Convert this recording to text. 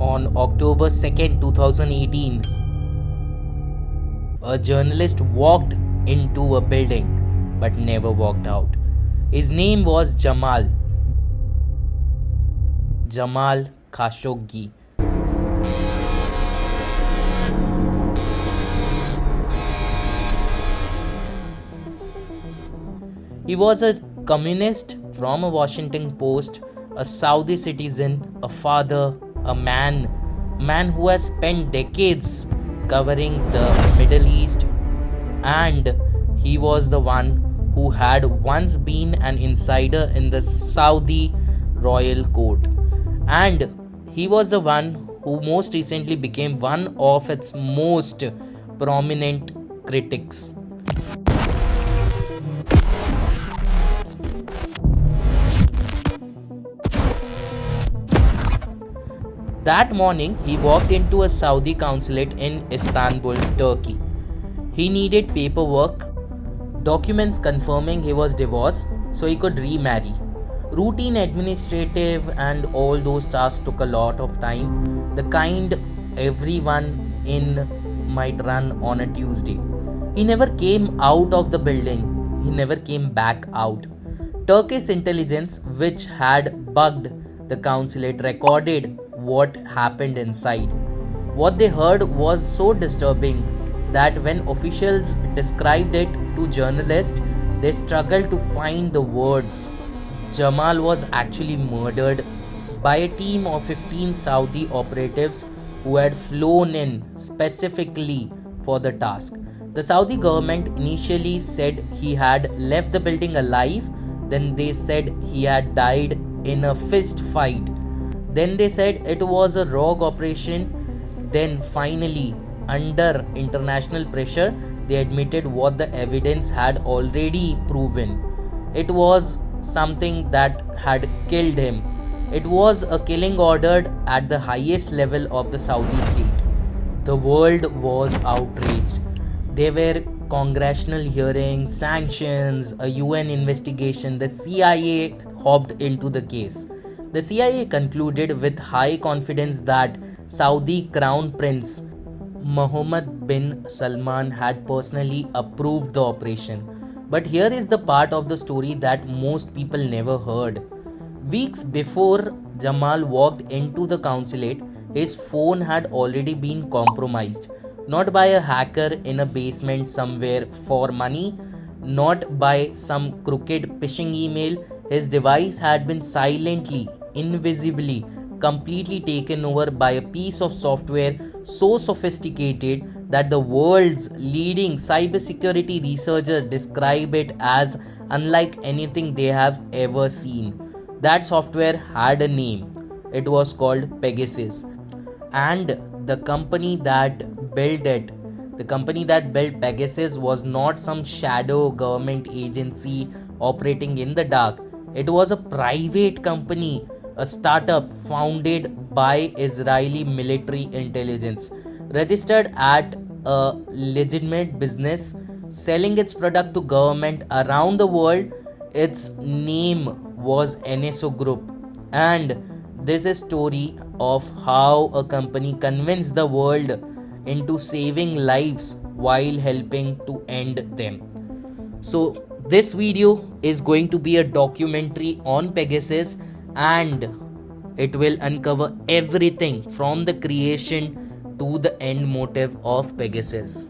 On October 2nd, 2018, a journalist walked into a building but never walked out. His name was Jamal Khashoggi. He was a communist from a Washington Post, a Saudi citizen, a father, a man who has spent decades covering the Middle East, and he was the one who had once been an insider in the Saudi royal court, and he was the one who most recently became one of its most prominent critics. That morning, he walked into a Saudi consulate in Istanbul, Turkey. He needed paperwork, documents confirming he was divorced so he could remarry. Routine administrative and all those tasks took a lot of time, the kind everyone in might run on a Tuesday. He never came out of the building, he never came back out. Turkish intelligence, which had bugged the consulate, recorded what happened inside. What they heard was so disturbing that when officials described it to journalists, they struggled to find the words. Jamal was actually murdered by a team of 15 Saudi operatives who had flown in specifically for the task. The Saudi government initially said he had left the building alive, then they said he had died in a fist fight. Then they said it was a rogue operation. Then finally, under international pressure, they admitted what the evidence had already proven. It was something that had killed him. It was a killing ordered at the highest level of the Saudi state. The world was outraged. There were congressional hearings, sanctions, a UN investigation. The CIA hopped into the case. The CIA concluded with high confidence that Saudi Crown Prince Mohammed bin Salman had personally approved the operation. But here is the part of the story that most people never heard. Weeks before Jamal walked into the consulate, his phone had already been compromised. Not by a hacker in a basement somewhere for money, not by some crooked phishing email. His device had been silently, invisibly, completely taken over by a piece of software so sophisticated that the world's leading cybersecurity researchers describe it as unlike anything they have ever seen. That software had a name. It was called Pegasus. And the company that built Pegasus was not some shadow government agency operating in the dark. It was a private company, a startup founded by Israeli military intelligence, registered at a legitimate business, selling its product to government around the world. Its name was NSO Group. And this is a story of how a company convinced the world into saving lives while helping to end them. So this video is going to be a documentary on Pegasus, and it will uncover everything from the creation to the end motive of Pegasus.